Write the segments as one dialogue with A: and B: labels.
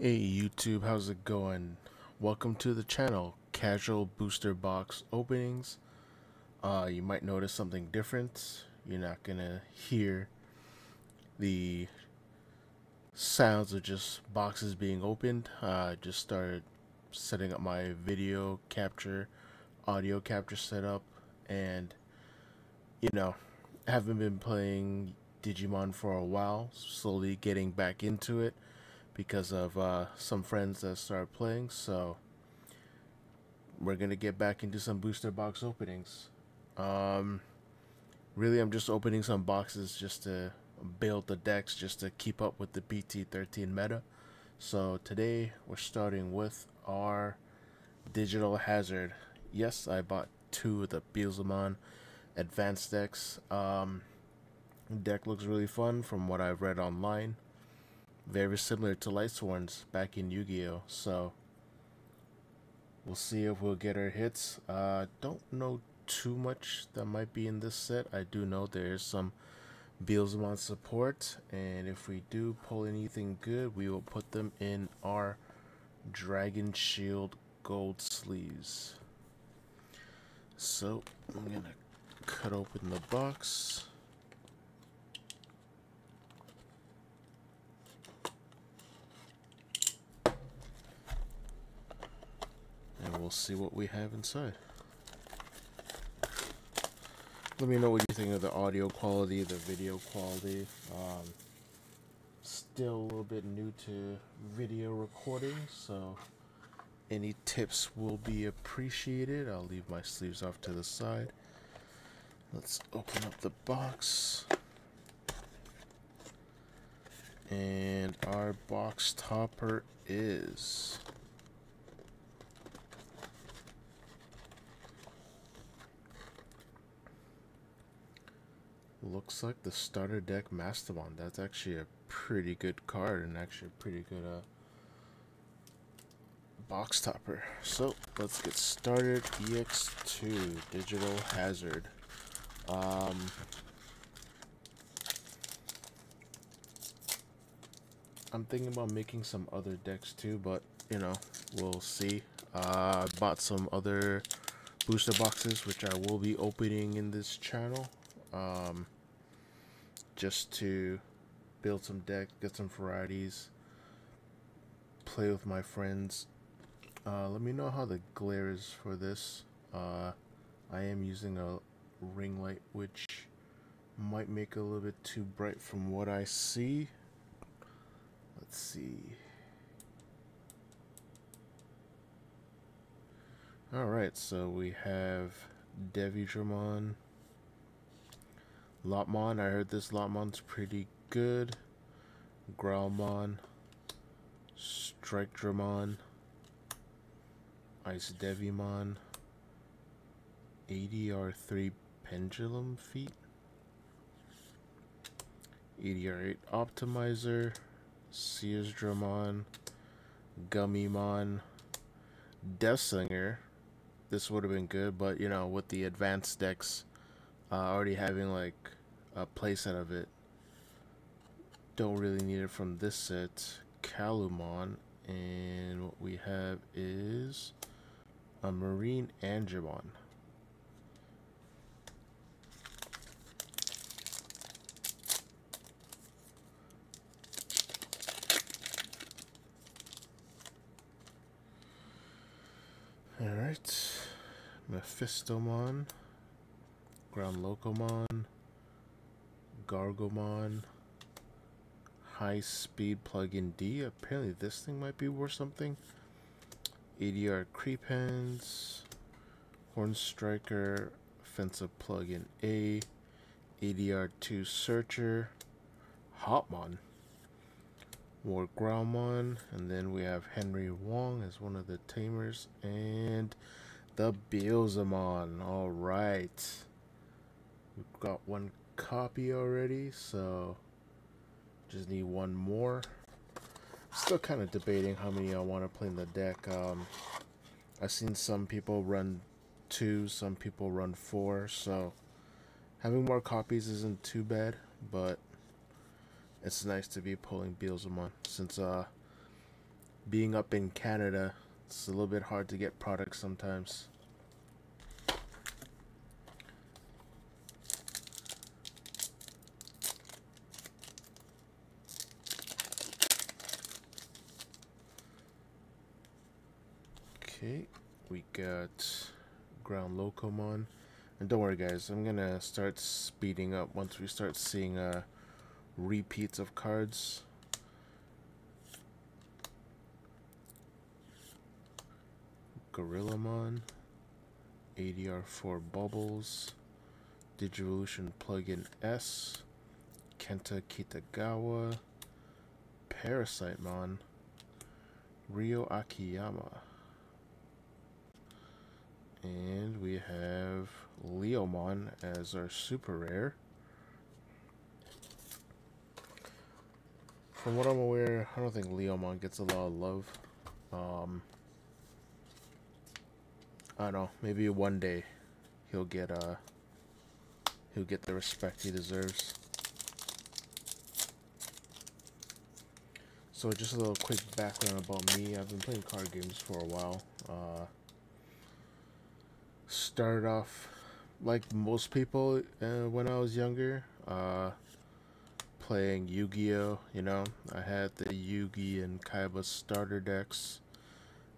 A: Hey YouTube, how's it going? Welcome to the channel, Casual Booster Box Openings. You might notice something different. You're not gonna hear the sounds of just boxes being opened. I just started setting up my video capture, audio capture setup, and haven't been playing Digimon for a while, slowly getting back into it because of some friends that started playing, so we're gonna get back into some booster box openings. Um, really, I'm just opening some boxes just to build the decks, just to keep up with the BT13 meta. So today we're starting with our Digital Hazard. Yes, I bought two of the Beelzemon advanced decks. Deck looks really fun from what I've read online. Very similar to Lightsworn's back in Yu-Gi-Oh! So we'll see if we'll get our hits. Don't know too much that might be in this set. I do know there's some Beelzemon support, and if we do pull anything good, we will put them in our Dragon Shield gold sleeves. So I'm gonna cut open the box. And we'll see what we have inside. Let me know what you think of the audio quality, the video quality. Still a little bit new to video recording, so any tips will be appreciated. I'll leave my sleeves off to the side. Let's open up the box. And our box topper is looks like the starter deck Mastodon. That's actually a pretty good card and actually a pretty good box topper. So let's get started. EX-02 Digital Hazard. I'm thinking about making some other decks too, but we'll see. I bought some other booster boxes which I will be opening in this channel, just to build some decks, get some varieties, play with my friends. Let me know how the glare is for this. I am using a ring light which might make it a little bit too bright from what I see. Let's see. Alright, so we have Digimon, Lotmon. I heard this Lotmon's pretty good. Growlmon, Strike-Dramon, Ice Devimon, ADR3 Pendulum Feet, ADR8 Optimizer, Sears Dramon, Gummymon, Deathslinger. This would have been good, but with the advanced decks already having like a playset of it, don't really need it from this set. Calumon, and what we have is a Marine Angemon. Alright, Mephistomon, Ground Locomon, Gargomon, High Speed Plug-in D. Apparently this thing might be worth something. ADR Creepens, Horn Striker, Offensive Plug-in A, ADR2 Searcher, Hotmon, more Growlmon, and then we have Henry Wong as one of the tamers, and the Beelzemon. Alright. We've got one copy already, so just need one more. Still kind of debating how many I want to play in the deck. I've seen some people run 2, some people run 4, so having more copies isn't too bad, but it's nice to be pulling Beelzemon since being up in Canada, it's a little bit hard to get products sometimes. Okay, we got Ground Locomon. And don't worry guys, I'm gonna start speeding up once we start seeing repeats of cards. Gorillamon, ADR4 Bubbles, Digivolution Plugin S, Kenta Kitagawa, Parasitemon, Ryo Akiyama. And we have Leomon as our super rare. From what I'm aware, I don't think Leomon gets a lot of love. I don't know, maybe one day he'll get the respect he deserves. So just a little quick background about me. I've been playing card games for a while. Started off like most people when I was younger, playing Yu-Gi-Oh. You know, I had the Yugi and Kaiba starter decks,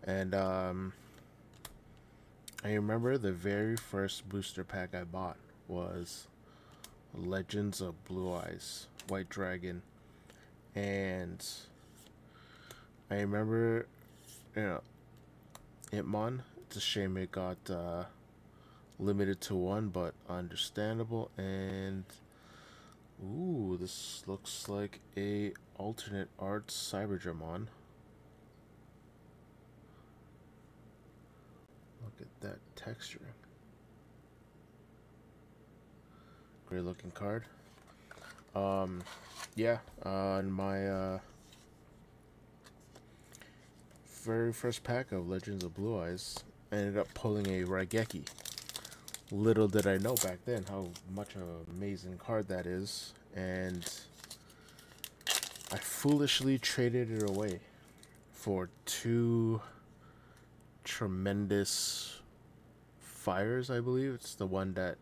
A: and I remember the very first booster pack I bought was Legends of Blue Eyes, White Dragon, and I remember, you know, Itmon. It's a shame it got limited to one, but understandable. And ooh, this looks like a alternate art Cyberdramon. Look at that texturing. Great looking card. Yeah, in my very first pack of Legends of Blue Eyes, I ended up pulling a Raigeki. Little did I know back then how much of an amazing card that is, and I foolishly traded it away for two tremendous fires, I believe. It's the one that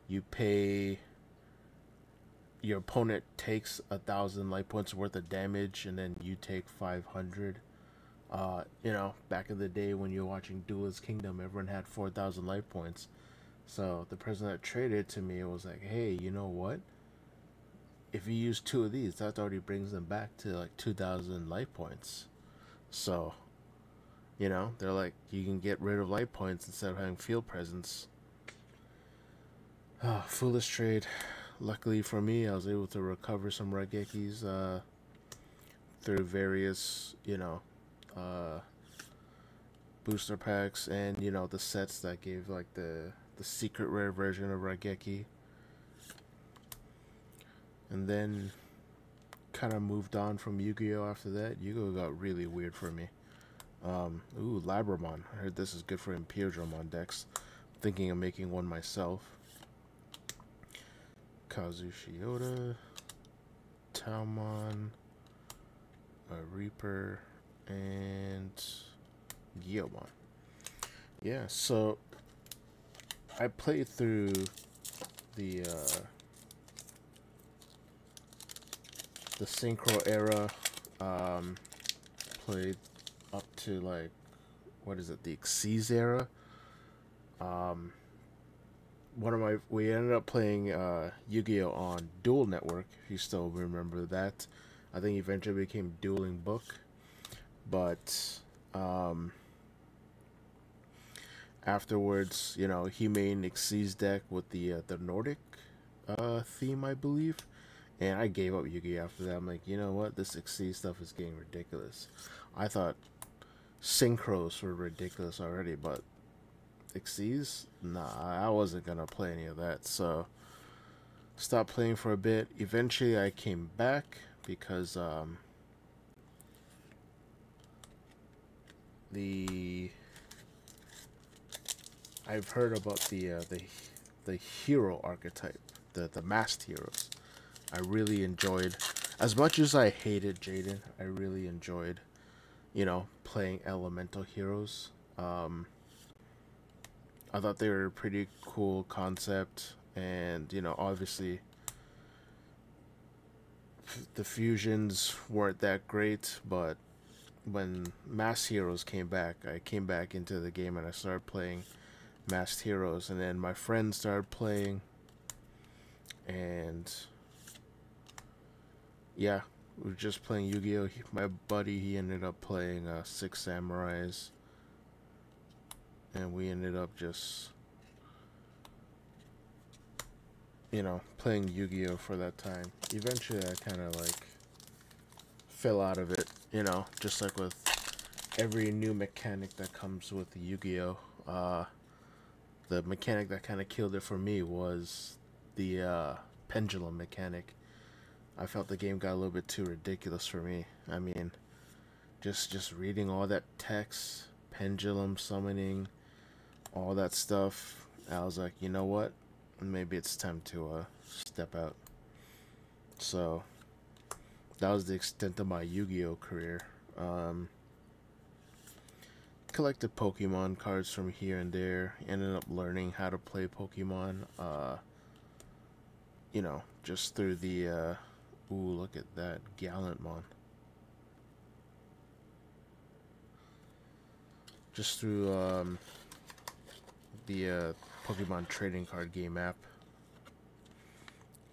A: you pay, your opponent takes 1,000 life points worth of damage, and then you take 500. You know, back in the day when you were watching Duelist Kingdom, everyone had 4,000 life points. So the person that traded to me was like, hey, you know what? If you use two of these, that already brings them back to like 2,000 life points. So, you know, they're like, you can get rid of life points instead of having field presence. Oh, foolish trade. Luckily for me, I was able to recover some Raigekis through various, you know, booster packs and, you know, the sets that gave like the secret rare version of Raigeki. And then kind of moved on from Yu-Gi-Oh after that. Yu-Gi-Oh got really weird for me. Ooh, Labramon. I heard this is good for Imperialdramon decks. Thinking of making one myself. Kazushioda, Talmon, a Reaper, and Guillemon. Yeah, so I played through the Synchro era. Played up to like, what is it, the Xyz era. We ended up playing Yu-Gi-Oh on Duel Network, if you still remember that. I think eventually became Dueling Book, but afterwards, you know, he made an Xyz deck with the Nordic theme, I believe, and I gave up Yu-Gi-Oh after that. I'm like, you know what, this Xyz stuff is getting ridiculous. I thought synchros were ridiculous already, but Xyz, nah, I wasn't gonna play any of that, so stopped playing for a bit. Eventually I came back because I've heard about the hero archetype, the masked heroes. I really enjoyed, as much as I hated Jaden, I really enjoyed you know, playing elemental heroes. I thought they were a pretty cool concept, and you know, obviously the fusions weren't that great, but when Masked Heroes came back, I came back into the game and I started playing Masked Heroes, and then my friends started playing, and yeah, we were just playing Yu-Gi-Oh. My buddy, he ended up playing Six Samurais, and we ended up just, you know, playing Yu-Gi-Oh for that time. Eventually, I kind of like fell out of it, you know, just like with every new mechanic that comes with Yu-Gi-Oh. The mechanic that kind of killed it for me was the pendulum mechanic. I felt the game got a little bit too ridiculous for me. I mean, just reading all that text, pendulum summoning, all that stuff, I was like, you know what? Maybe it's time to step out. So that was the extent of my Yu-Gi-Oh career. Collected Pokemon cards from here and there. Ended up learning how to play Pokemon. You know, just through the ooh, look at that Gallantmon. Just through the Pokemon trading card game app,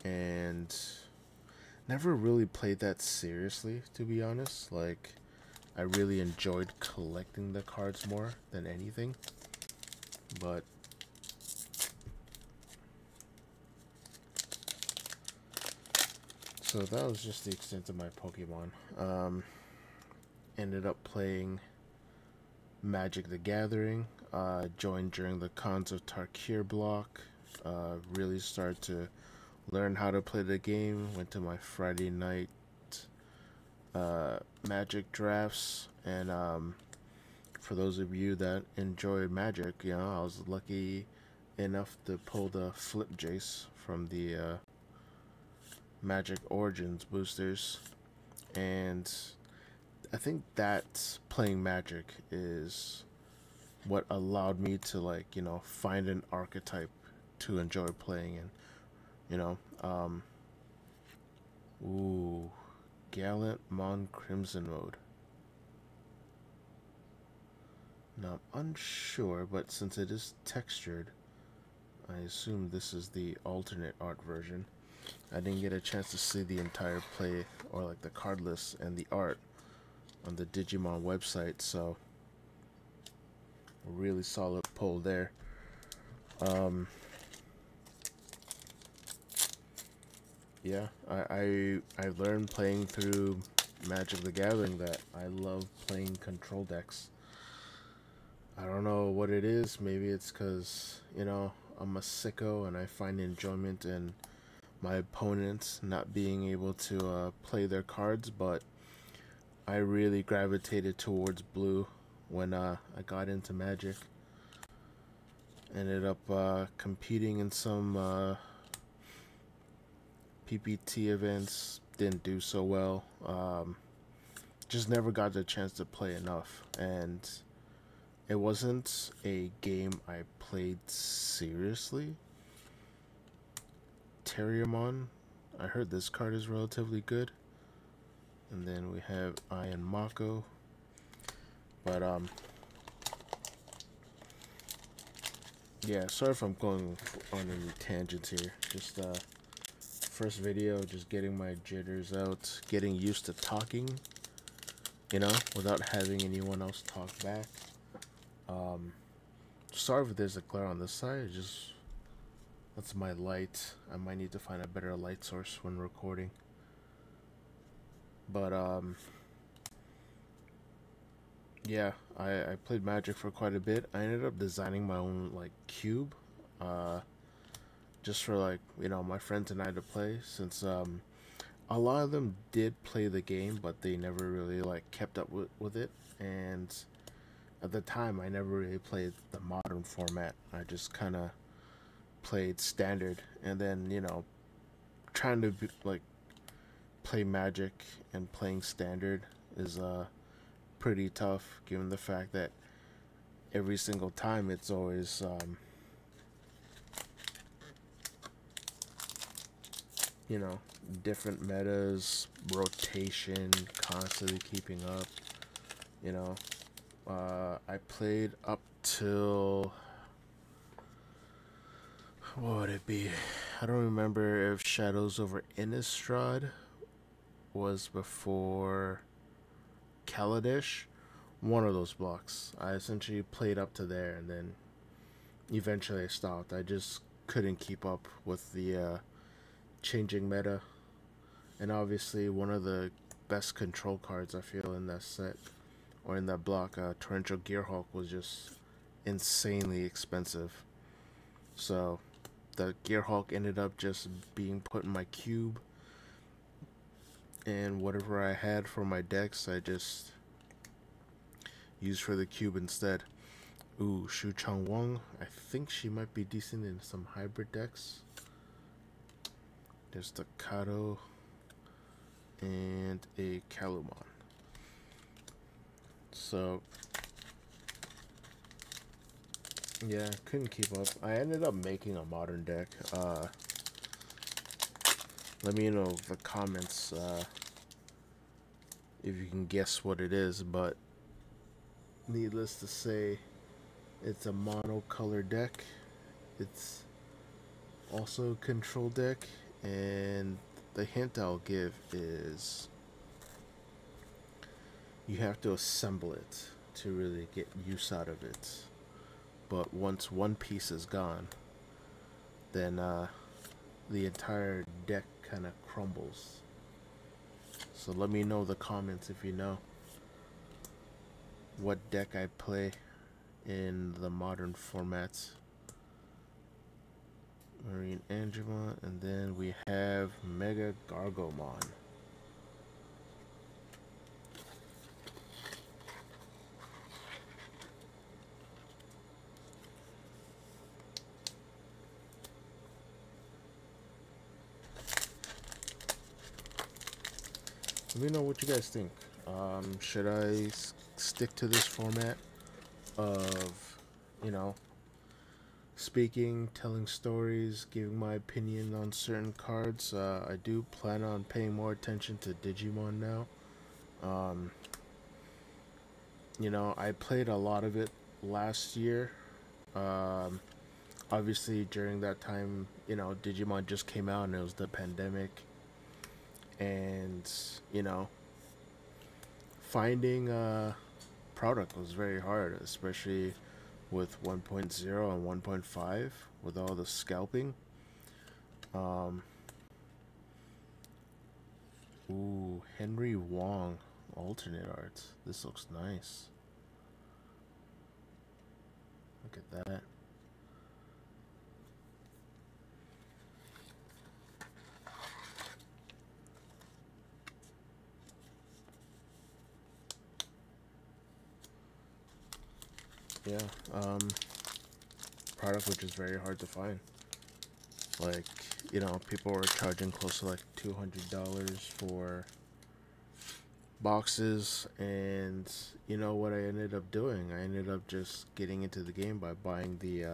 A: and never really played that seriously, to be honest. Like, I really enjoyed collecting the cards more than anything, but so that was just the extent of my Pokemon. Ended up playing Magic the Gathering. Joined during the Cons of Tarkir block. Really started to learn how to play the game. Went to my Friday night Magic drafts, and for those of you that enjoy Magic, you know, I was lucky enough to pull the Flip Jace from the Magic Origins boosters, and I think that playing Magic is what allowed me to, like, you know, find an archetype to enjoy playing in, you know. Ooh, Gallantmon Crimson mode. Now I'm unsure, but since it is textured, I assume this is the alternate art version. I didn't get a chance to see the entire play or like the card list and the art on the Digimon website, so a really solid pull there. Yeah, I learned playing through Magic the Gathering that I love playing control decks. I don't know what it is. Maybe it's because, you know, I'm a sicko and I find enjoyment in my opponents not being able to play their cards, but I really gravitated towards blue when I got into Magic. Ended up competing in some PPT events, didn't do so well. Just never got the chance to play enough, and it wasn't a game I played seriously. Terriermon, I heard this card is relatively good. And then we have Ian Mako. But yeah, sorry if I'm going on any tangents here. Just first video, just getting my jitters out, getting used to talking, you know, without having anyone else talk back. Sorry if there's a glare on this side. Just that's my light. I might need to find a better light source when recording. But yeah, I played Magic for quite a bit. I ended up designing my own like cube, just for, like, you know, my friends and I to play, since a lot of them did play the game, but they never really like kept up with it. And at the time, I never really played the modern format. I just kind of played standard, and then, you know, trying to like play Magic and playing standard is pretty tough given the fact that every single time it's always you know, different metas, rotation, constantly keeping up. You know, I played up till, what would it be? I don't remember if Shadows over Innistrad was before Kaladesh. One of those blocks. I essentially played up to there, and then eventually I stopped. I just couldn't keep up with the changing meta. And obviously one of the best control cards I feel in that set, or in that block, Torrential Gearhulk, was just insanely expensive. So the Gearhulk ended up just being put in my cube, and whatever I had for my decks I just used for the cube instead. Ooh, Shu Chang Wong. I think she might be decent in some hybrid decks. There's the Kato and a Kalumon. So yeah, couldn't keep up. I ended up making a modern deck. Let me know in the comments if you can guess what it is, but needless to say, it's a monocolor deck. It's also a control deck, and the hint I'll give is you have to assemble it to really get use out of it. But once one piece is gone, then the entire deck kind of crumbles. So let me know in the comments if you know what deck I play in the modern formats. Marine Angemon, and then we have Mega Gargomon. Let me know what you guys think. Should I stick to this format of, you know, speaking, telling stories, giving my opinion on certain cards? I do plan on paying more attention to Digimon now. You know, I played a lot of it last year. Obviously, during that time, you know, Digimon just came out and it was the pandemic. And, you know, finding a product was very hard, especially with 1.0 and 1.5 with all the scalping. Ooh, Henry Wong alternate art. This looks nice. Look at that. Yeah, product which is very hard to find. Like, you know, people were charging close to like $200 for boxes, and you know what I ended up doing? I ended up just getting into the game by buying the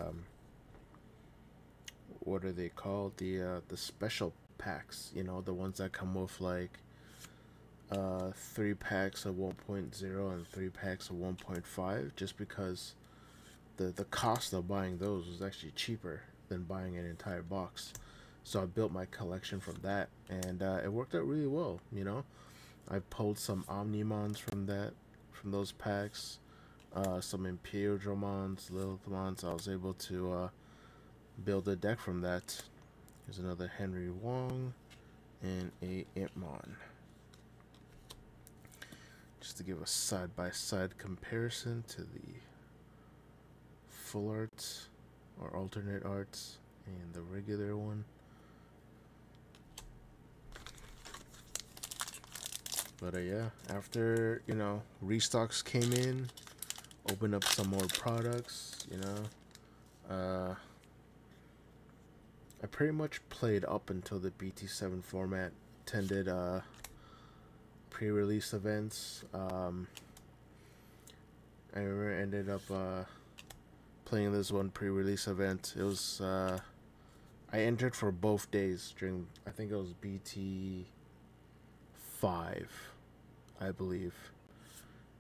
A: what are they called? The special packs, you know, the ones that come with like 3 packs of 1.0 and 3 packs of 1.5, just because the cost of buying those was actually cheaper than buying an entire box. So I built my collection from that, and it worked out really well. You know, I pulled some Omnimons from those packs, some Imperialdramons, Lilithmons. I was able to build a deck from that. There's another Henry Wong and a Impmon. Just to give a side-by-side comparison to the full arts or alternate arts and the regular one. But yeah, after, you know, restocks came in, opened up some more products, you know, I pretty much played up until the BT7 format, attended pre-release events, I remember I ended up playing this one pre-release event. It was I entered for both days during, I think it was BT5, I believe.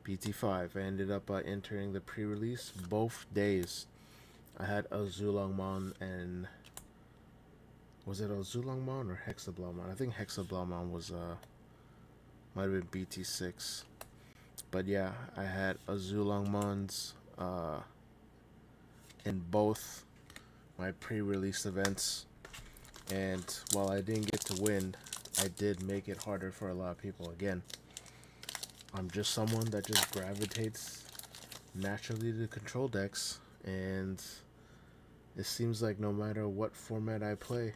A: BT5. I ended up entering the pre-release both days. I had a Zulongmon and was it a Zulongmon or Hexablaumon? I think Hexablaumon was might have been BT6. But yeah, I had a Zulongmons in both my pre-release events, and while I didn't get to win, I did make it harder for a lot of people. Again, I'm just someone that just gravitates naturally to control decks, and it seems like no matter what format I play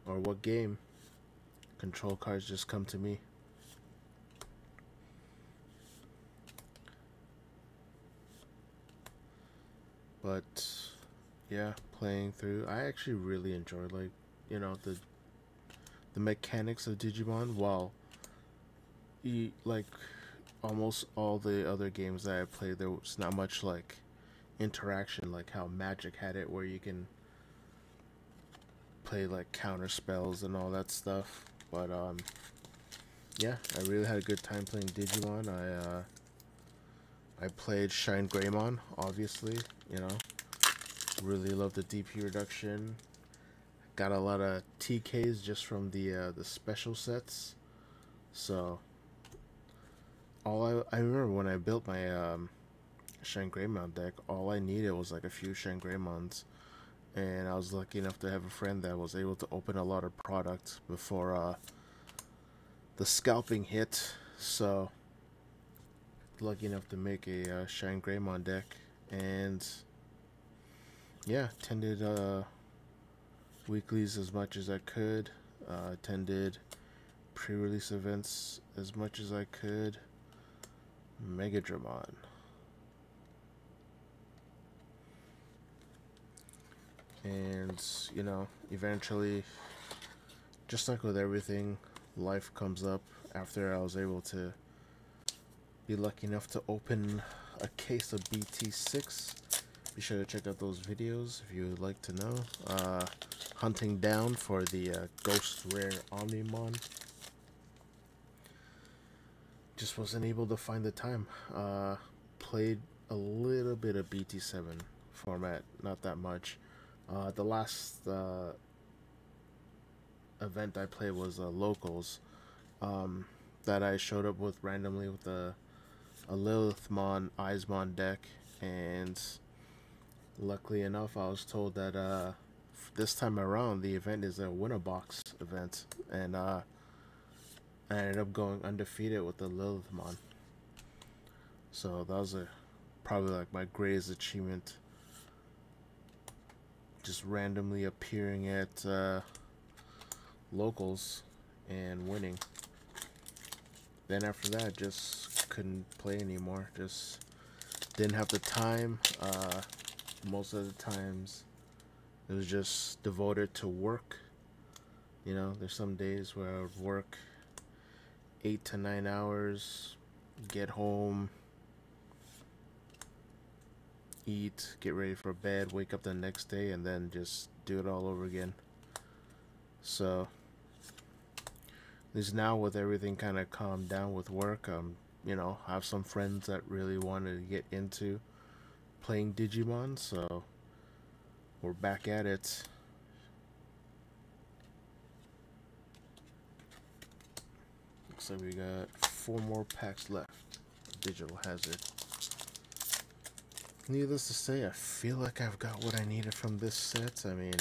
A: or what game, control cards just come to me. But yeah, playing through, I actually really enjoyed, like, you know, the mechanics of Digimon. While like almost all the other games that I played, there was not much like interaction, like how Magic had it, where you can play like counter spells and all that stuff. But yeah, I really had a good time playing Digimon. I played Shine Greymon, obviously, you know. Really love the DP reduction. Got a lot of TKs just from the special sets. So I remember when I built my Shine Greymon deck, all I needed was like a few Shine Greymons, and I was lucky enough to have a friend that was able to open a lot of product before the scalping hit. So lucky enough to make a Shine Greymon deck, and yeah, attended weeklies as much as I could, attended pre-release events as much as I could. Megadramon. And, you know, eventually, just like with everything, life comes up. After I was able to be lucky enough to open a case of BT6, be sure to check out those videos if you would like to know. Hunting down for the Ghost Rare Omnimon. Just wasn't able to find the time. Played a little bit of BT7 format, not that much. The last event I played was Locals, that I showed up with randomly with a Lilithmon Eismon deck, and luckily enough I was told that this time around the event is a winner box event, and I ended up going undefeated with the Lilithmon. So that was probably like my greatest achievement, just randomly appearing at locals and winning. Then after that, just couldn't play anymore. Just didn't have the time. Most of the times it was just devoted to work. You know, there's some days where I would work 8 to 9 hours, get home, eat, get ready for bed, wake up the next day, and then just do it all over again. So at least now, with everything kind of calmed down with work, you know, I have some friends that really wanted to get into playing Digimon, so we're back at it. Looks like we got 4 more packs left. Digital Hazard. Needless to say, I feel like I've got what I needed from this set. I mean,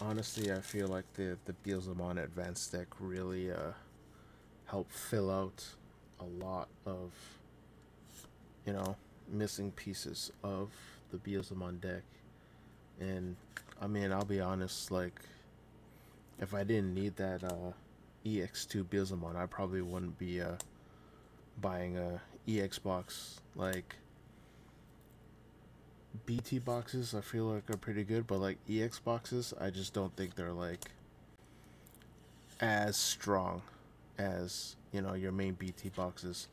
A: honestly, I feel like the Beelzemon Advanced deck really helped fill out a lot of, you know, missing pieces of the Beelzemon deck. And I mean, I'll be honest, like, if I didn't need that EX-02 Beelzemon, I probably wouldn't be buying a EX box. Like, BT boxes I feel like are pretty good, but like EX boxes, I just don't think they're like as strong as, you know, your main BT boxes.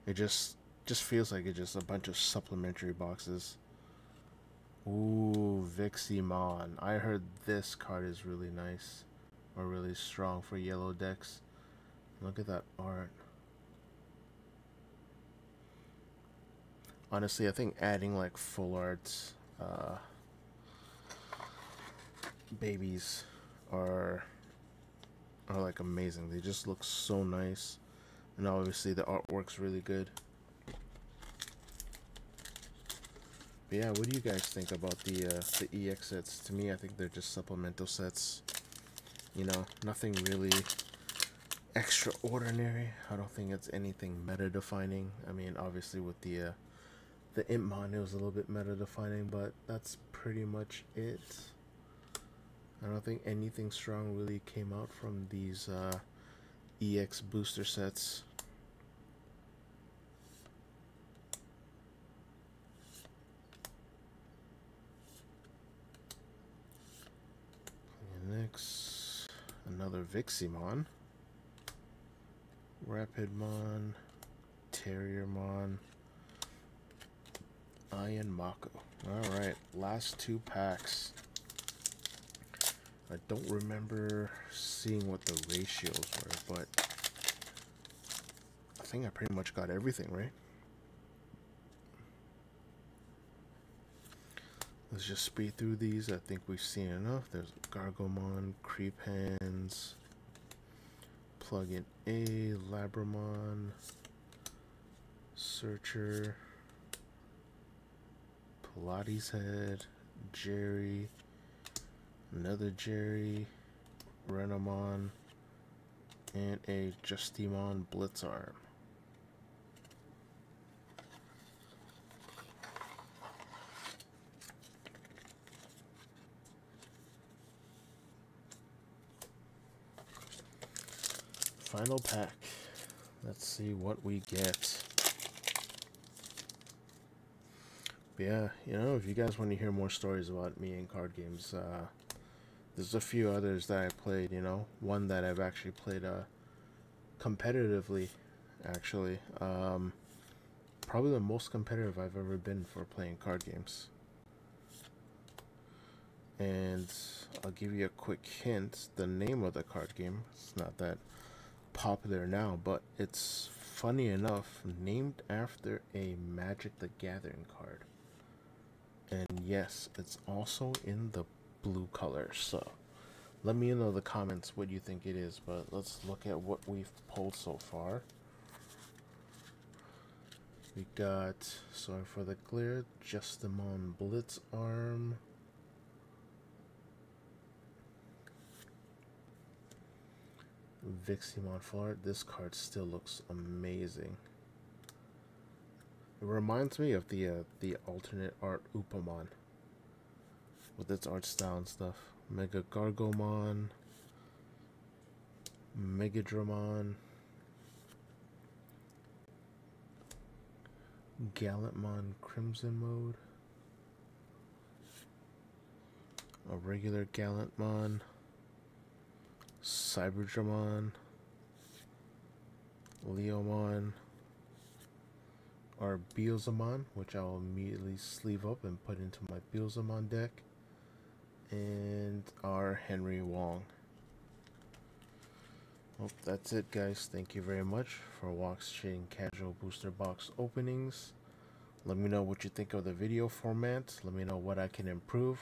A: It just Just feels like it's just a bunch of supplementary boxes. Ooh, Digimon. I heard this card is really nice. Or really strong for yellow decks. Look at that art. Honestly, I think adding like full arts babies are like amazing. They just look so nice. And obviously the artwork's really good. But yeah, what do you guys think about the EX sets? To me, I think they're just supplemental sets. You know, nothing really extraordinary. I don't think it's anything meta defining. I mean, obviously with the Impmon, it was a little bit meta defining, but that's pretty much it. I don't think anything strong really came out from these EX booster sets. And next, another Digimon, Rapidmon, Terriermon, Iron Mako. Alright, last two packs. I don't remember seeing what the ratios were, but I think I pretty much got everything, right? Let's just speed through these. I think we've seen enough. There's Gargomon, Creep Hands, Plug-in A, Labramon, Searcher, Pilates Head, Jerry, another Jerry, Renamon, and a Justimon Blitzarm. Final pack. Let's see what we get. But yeah, you know, if you guys want to hear more stories about me and card games, there's a few others that I played, you know. One that I've actually played competitively, actually. Probably the most competitive I've ever been for playing card games. And I'll give you a quick hint. The name of the card game, it's not that popular now, but it's, funny enough, named after a Magic the Gathering card. And yes, it's also in the blue color. So let me know in the comments what you think it is, but let's look at what we've pulled so far. We got, sorry for the glare, Justimon Blitzarm, Digimon full art. This card still looks amazing. It reminds me of the alternate art Upamon with its art style and stuff. Mega Gargomon, Megadramon, Gallantmon Crimson Mode, a regular Gallantmon, Cyberdramon, Leomon, our Beelzemon, which I'll immediately sleeve up and put into my Beelzemon deck, and our Henry Wong. Well, that's it, guys. Thank you very much for watching Casual Booster Box Openings. Let me know what you think of the video format. Let me know what I can improve.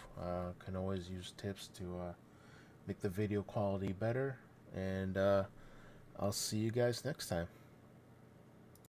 A: Can always use tips to make the video quality better. And I'll see you guys next time.